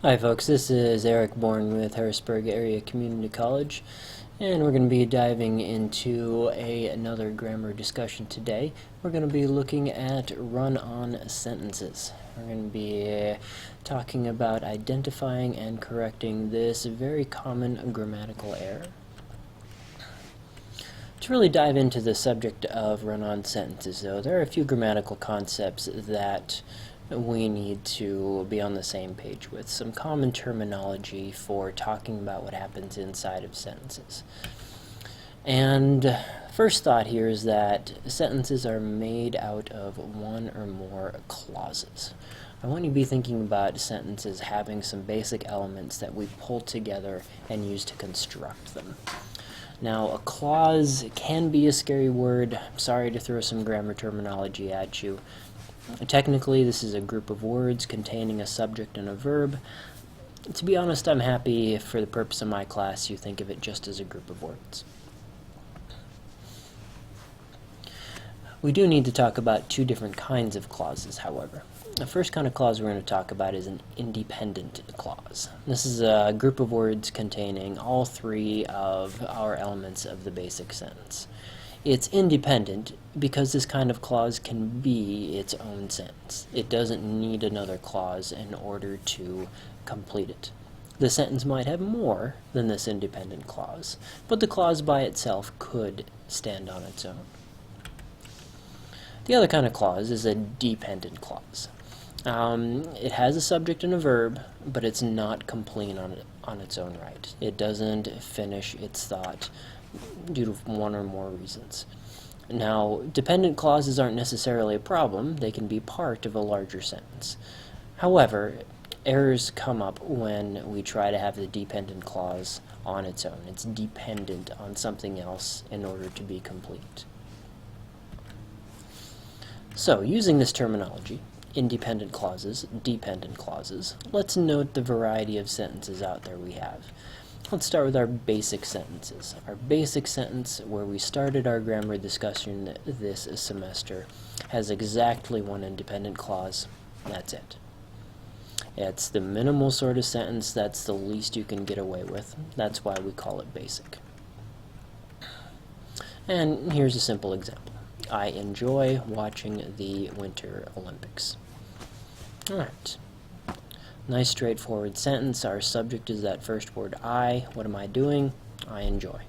Hi folks, this is Eric Bourne with Harrisburg Area Community College, and we're going to be diving into another grammar discussion today. We're going to be looking at run-on sentences. We're going to be talking about identifying and correcting this very common grammatical error. To really dive into the subject of run-on sentences, though, there are a few grammatical concepts that we need to be on the same page with. Some common terminology for talking about what happens inside of sentences. And first thought here is that sentences are made out of one or more clauses. I want you to be thinking about sentences having some basic elements that we pull together and use to construct them. Now, a clause can be a scary word. I'm sorry to throw some grammar terminology at you. Technically, this is a group of words containing a subject and a verb. To be honest, I'm happy if for the purpose of my class you think of it just as a group of words. We do need to talk about two different kinds of clauses, however. The first kind of clause we're going to talk about is an independent clause. This is a group of words containing all three of our elements of the basic sentence. It's independent because this kind of clause can be its own sentence. It doesn't need another clause in order to complete it. The sentence might have more than this independent clause, but the clause by itself could stand on its own. The other kind of clause is a dependent clause. It has a subject and a verb, but it's not complete on its own right. It doesn't finish its thought due to one or more reasons. Now, dependent clauses aren't necessarily a problem. They can be part of a larger sentence. However, errors come up when we try to have the dependent clause on its own. It's dependent on something else in order to be complete. So, using this terminology, independent clauses, dependent clauses, let's note the variety of sentences out there we have. Let's start with our basic sentences. Our basic sentence, where we started our grammar discussion this semester, has exactly one independent clause. That's it. It's the minimal sort of sentence. That's the least you can get away with. That's why we call it basic. And here's a simple example. I enjoy watching the Winter Olympics. Alright. Nice straightforward sentence. Our subject is that first word I. What am I doing? I enjoy.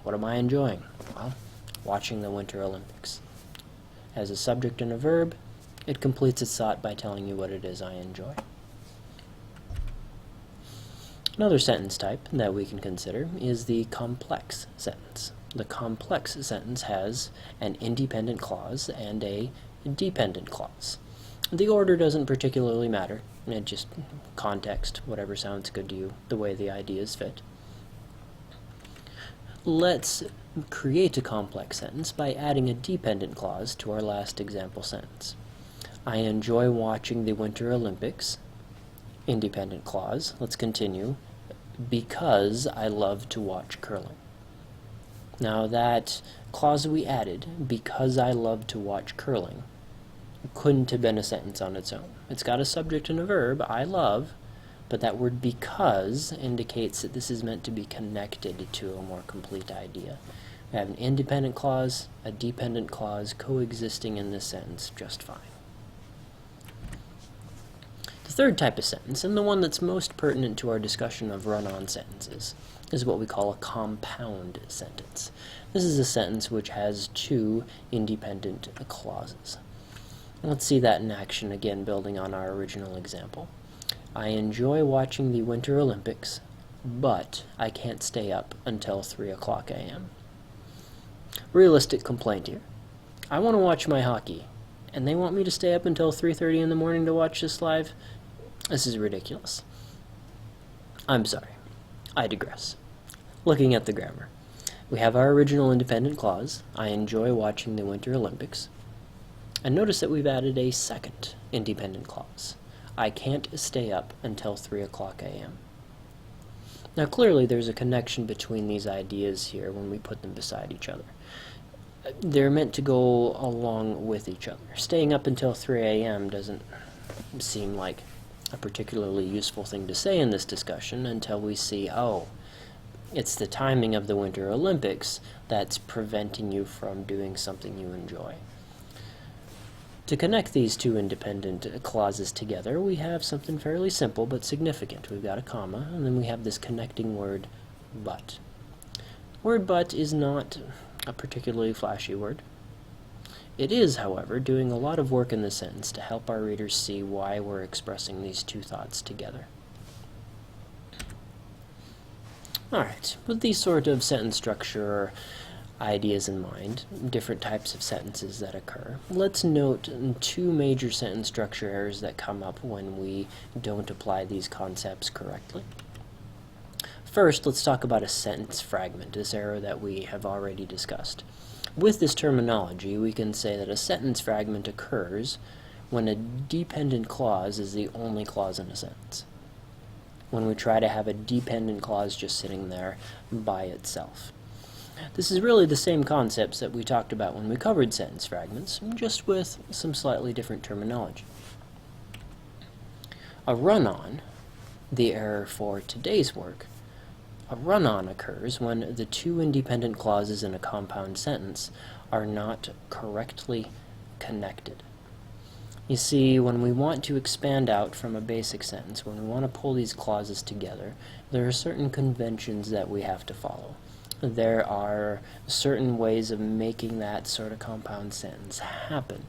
What am I enjoying? Well, watching the Winter Olympics. As a subject and a verb, it completes its thought by telling you what it is I enjoy. Another sentence type that we can consider is the complex sentence. The complex sentence has an independent clause and a dependent clause. The order doesn't particularly matter. It just context, whatever sounds good to you, the way the ideas fit. Let's create a complex sentence by adding a dependent clause to our last example sentence. I enjoy watching the Winter Olympics. Independent clause. Let's continue. Because I love to watch curling. Now that clause we added, because I love to watch curling, couldn't have been a sentence on its own. It's got a subject and a verb, I love, but that word because indicates that this is meant to be connected to a more complete idea. We have an independent clause, a dependent clause coexisting in this sentence just fine. The third type of sentence, and the one that's most pertinent to our discussion of run-on sentences, is what we call a compound sentence. This is a sentence which has two independent clauses. Let's see that in action again, building on our original example. I enjoy watching the Winter Olympics, but I can't stay up until 3 o'clock a.m. Realistic complaint here. I want to watch my hockey, and they want me to stay up until 3:30 in the morning to watch this live? This is ridiculous. I'm sorry. I digress. Looking at the grammar. We have our original independent clause, I enjoy watching the Winter Olympics. And notice that we've added a second independent clause. I can't stay up until 3 o'clock a.m. Now clearly there's a connection between these ideas here when we put them beside each other. They're meant to go along with each other. Staying up until 3 a.m. doesn't seem like a particularly useful thing to say in this discussion until we see, oh, it's the timing of the Winter Olympics that's preventing you from doing something you enjoy. To connect these two independent clauses together, we have something fairly simple but significant. We've got a comma, and then we have this connecting word, but. Word but is not a particularly flashy word. It is, however, doing a lot of work in the sentence to help our readers see why we're expressing these two thoughts together. Alright, with these sort of sentence structure ideas in mind, different types of sentences that occur, let's note two major sentence structure errors that come up when we don't apply these concepts correctly. First, let's talk about a sentence fragment, this error that we have already discussed. With this terminology, we can say that a sentence fragment occurs when a dependent clause is the only clause in a sentence, when we try to have a dependent clause just sitting there by itself. This is really the same concepts that we talked about when we covered sentence fragments, just with some slightly different terminology. A run-on, the error for today's work, a run-on occurs when the two independent clauses in a compound sentence are not correctly connected. You see, when we want to expand out from a basic sentence, when we want to pull these clauses together, there are certain conventions that we have to follow. There are certain ways of making that sort of compound sentence happen.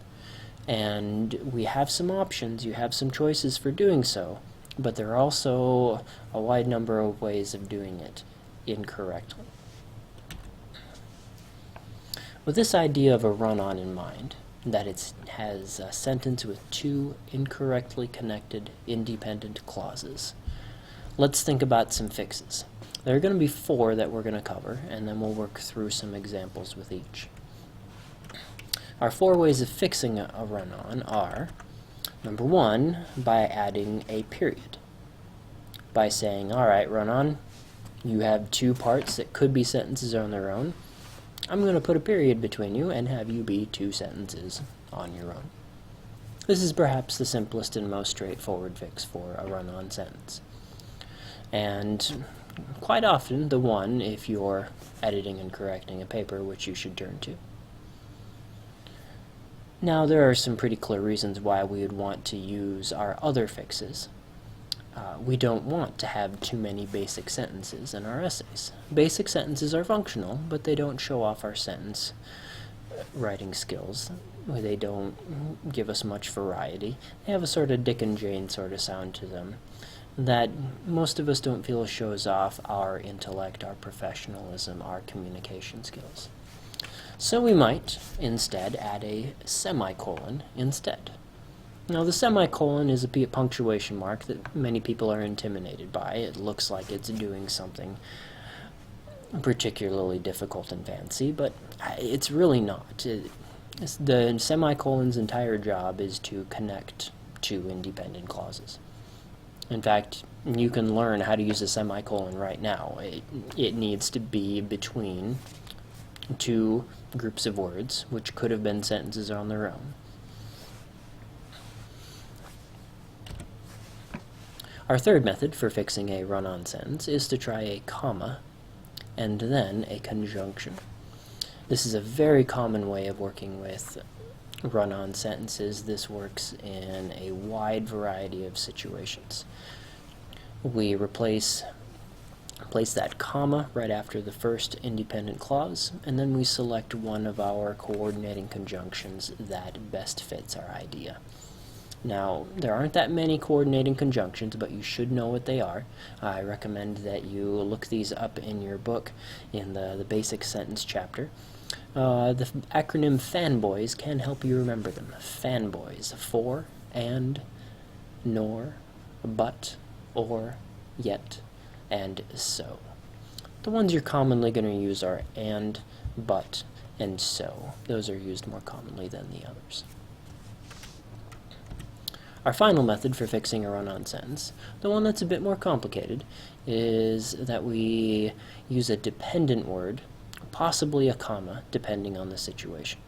And we have some options, you have some choices for doing so, but there are also a wide number of ways of doing it incorrectly. With this idea of a run-on in mind, that it has a sentence with two incorrectly connected independent clauses, let's think about some fixes. There are going to be four that we're going to cover, and then we'll work through some examples with each. Our four ways of fixing a run-on are, number one, by adding a period. By saying, alright, run-on, you have two parts that could be sentences on their own. I'm going to put a period between you and have you be two sentences on your own. This is perhaps the simplest and most straightforward fix for a run-on sentence. And quite often the one if you're editing and correcting a paper, which you should turn to. Now, there are some pretty clear reasons why we would want to use our other fixes. We don't want to have too many basic sentences in our essays. Basic sentences are functional, but they don't show off our sentence writing skills. They don't give us much variety. They have a sort of Dick and Jane sort of sound to them that most of us don't feel shows off our intellect, our professionalism, our communication skills. So we might instead add a semicolon instead. Now, the semicolon is a punctuation mark that many people are intimidated by. It looks like it's doing something particularly difficult and fancy, but it's really not. The semicolon's entire job is to connect two independent clauses. In fact, you can learn how to use a semicolon right now. It needs to be between two groups of words, which could have been sentences on their own. Our third method for fixing a run-on sentence is to try a comma and then a conjunction. This is a very common way of working with run-on sentences. This works in a wide variety of situations. We place that comma right after the first independent clause, and then we select one of our coordinating conjunctions that best fits our idea. Now, there aren't that many coordinating conjunctions, but you should know what they are. I recommend that you look these up in your book in the basic sentence chapter. The acronym FANBOYS can help you remember them. FANBOYS, for, and, nor, but, or, yet, and so. The ones you're commonly going to use are and, but, and so. Those are used more commonly than the others. Our final method for fixing a run-on sentence, the one that's a bit more complicated, is that we use a dependent word, possibly a comma, depending on the situation.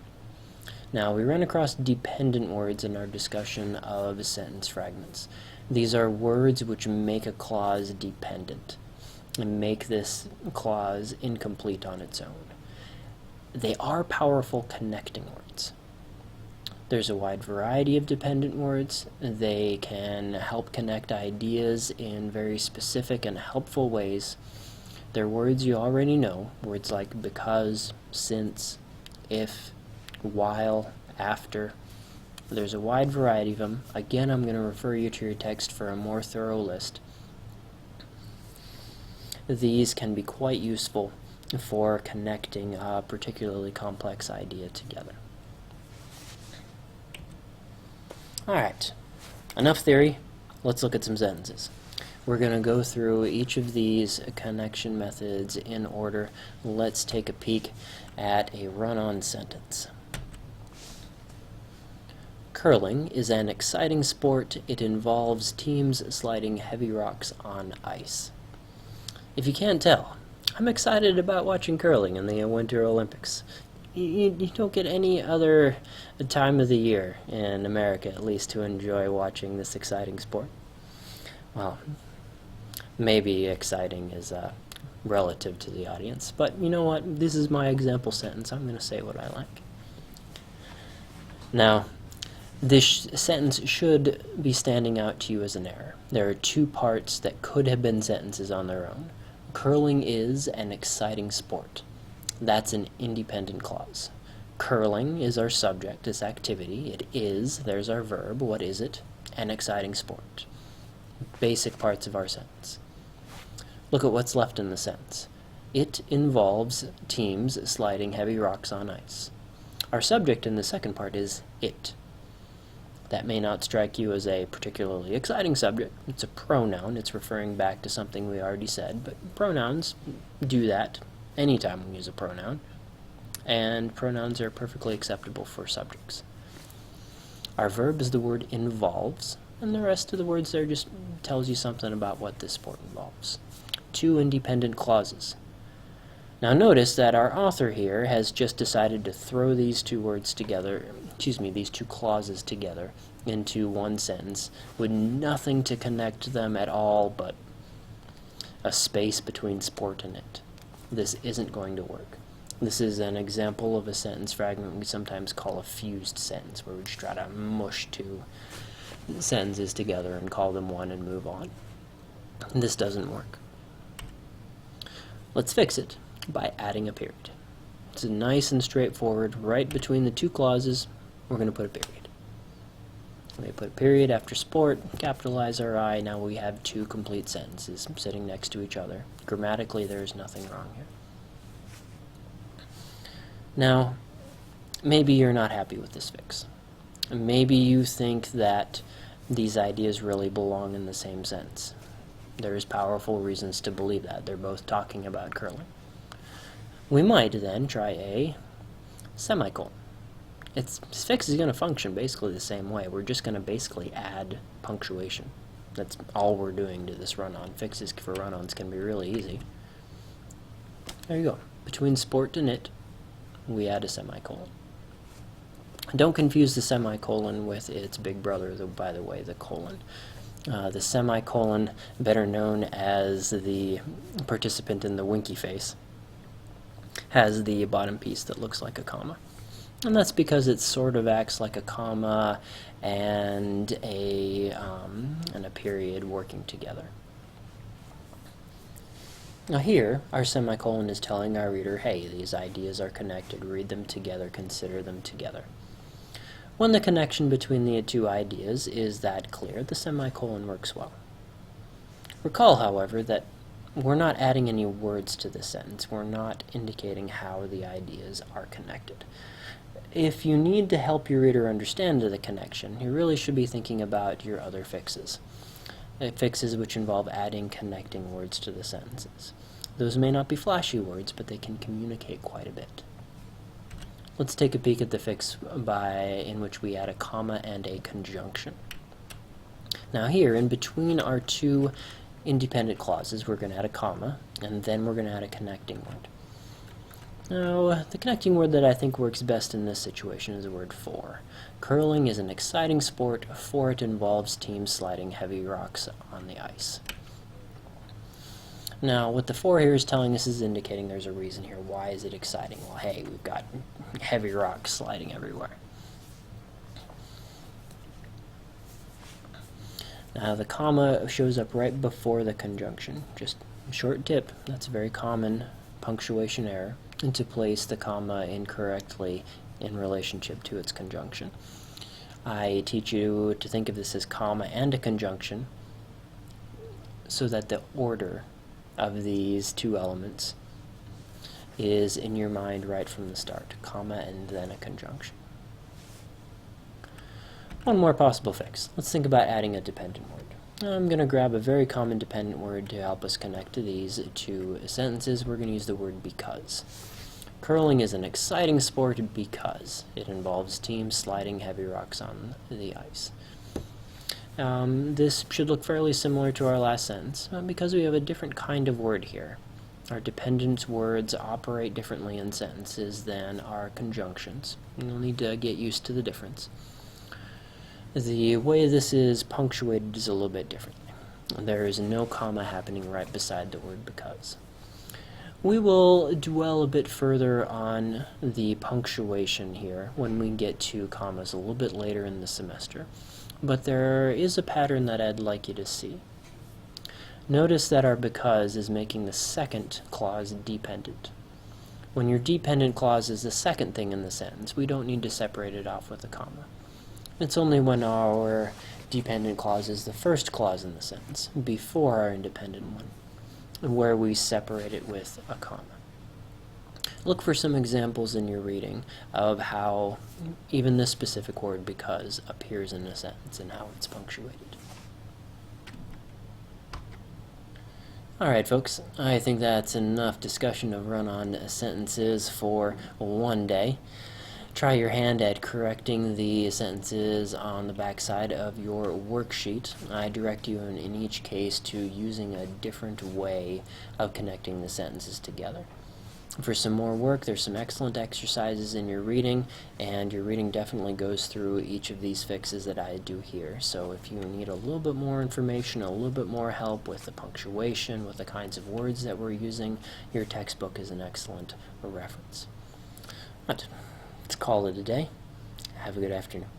Now, we run across dependent words in our discussion of sentence fragments, These are words which make a clause dependent and make this clause incomplete on its own. They are powerful connecting words. There's a wide variety of dependent words. They can help connect ideas in very specific and helpful ways. They're words you already know, words like because, since, if, while, after. There's a wide variety of them. Again, I'm going to refer you to your text for a more thorough list. These can be quite useful for connecting a particularly complex idea together. Alright, enough theory. Let's look at some sentences. We're going to go through each of these connection methods in order. Let's take a peek at a run-on sentence. Curling is an exciting sport. It involves teams sliding heavy rocks on ice. If you can't tell, I'm excited about watching curling in the Winter Olympics. You don't get any other time of the year, in America at least, to enjoy watching this exciting sport. Well, maybe exciting is relative to the audience, but you know what? This is my example sentence. I'm going to say what I like. Now, this sentence should be standing out to you as an error. There are two parts that could have been sentences on their own. Curling is an exciting sport. That's an independent clause. Curling is our subject, this activity. It is, there's our verb. What is it? An exciting sport. Basic parts of our sentence. Look at what's left in the sentence. It involves teams sliding heavy rocks on ice. Our subject in the second part is it. That may not strike you as a particularly exciting subject. It's a pronoun. It's referring back to something we already said, but pronouns do that anytime we use a pronoun, and pronouns are perfectly acceptable for subjects. Our verb is the word involves, and the rest of the words there just tells you something about what this sport involves. Two independent clauses. Now notice that our author here has just decided to throw these two words together, these two clauses together into one sentence with nothing to connect them at all but a space between sport and it. This isn't going to work. This is an example of a sentence fragment we sometimes call a fused sentence, where we just try to mush two sentences together and call them one and move on. This doesn't work. Let's fix it by adding a period. It's nice and straightforward. Right between the two clauses, we're going to put a period. We put a period after sport, capitalize our I. Now we have two complete sentences sitting next to each other. Grammatically, there is nothing wrong here. Now, maybe you're not happy with this fix. Maybe you think that these ideas really belong in the same sentence. There's powerful reasons to believe that. They're both talking about curling. We might then try a semicolon. This fix is going to function basically the same way. We're just going to basically add punctuation. That's all we're doing to this run-on. Fixes for run-ons can be really easy. There you go. Between sport and it, we add a semicolon. Don't confuse the semicolon with its big brother, though, by the way, the colon. The semicolon, better known as the participant in the winky face, has the bottom piece that looks like a comma. And that's because it sort of acts like a comma and a period working together. Now here, our semicolon is telling our reader, hey, these ideas are connected. Read them together, consider them together. When the connection between the two ideas is that clear, the semicolon works well. Recall, however, that we're not adding any words to this sentence. We're not indicating how the ideas are connected. If you need to help your reader understand the connection, you really should be thinking about your other fixes. Fixes which involve adding connecting words to the sentences. Those may not be flashy words, but they can communicate quite a bit. Let's take a peek at the fix in which we add a comma and a conjunction. Now here, in between our two independent clauses, we're going to add a comma, and then we're going to add a connecting word. Now, the connecting word that I think works best in this situation is the word for. Curling is an exciting sport, for it involves teams sliding heavy rocks on the ice. Now, what the for here is telling us is indicating there's a reason here. Why is it exciting? Well, hey, we've got heavy rocks sliding everywhere. Now, the comma shows up right before the conjunction. Just a short tip, that's a very common punctuation error, and to place the comma incorrectly in relationship to its conjunction. I teach you to think of this as comma and a conjunction so that the order of these two elements is in your mind right from the start. Comma and then a conjunction. One more possible fix. Let's think about adding a dependent word. I'm going to grab a very common dependent word to help us connect to these two sentences. We're going to use the word because. Curling is an exciting sport because it involves teams sliding heavy rocks on the ice. This should look fairly similar to our last sentence because we have a different kind of word here. Our dependent words operate differently in sentences than our conjunctions. You'll need to get used to the difference. The way this is punctuated is a little bit differently. There is no comma happening right beside the word because. We will dwell a bit further on the punctuation here when we get to commas a little bit later in the semester, but there is a pattern that I'd like you to see. Notice that our because is making the second clause dependent. When your dependent clause is the second thing in the sentence, we don't need to separate it off with a comma. It's only when our dependent clause is the first clause in the sentence, before our independent one, where we separate it with a comma. Look for some examples in your reading of how even this specific word because appears in a sentence and how it's punctuated. Alright folks, I think that's enough discussion of run-on sentences for one day. Try your hand at correcting the sentences on the backside of your worksheet. I direct you in each case to using a different way of connecting the sentences together. For some more work, there's some excellent exercises in your reading, and your reading definitely goes through each of these fixes that I do here. So if you need a little bit more information, a little bit more help with the punctuation, with the kinds of words that we're using, your textbook is an excellent reference. But let's call it a day. Have a good afternoon.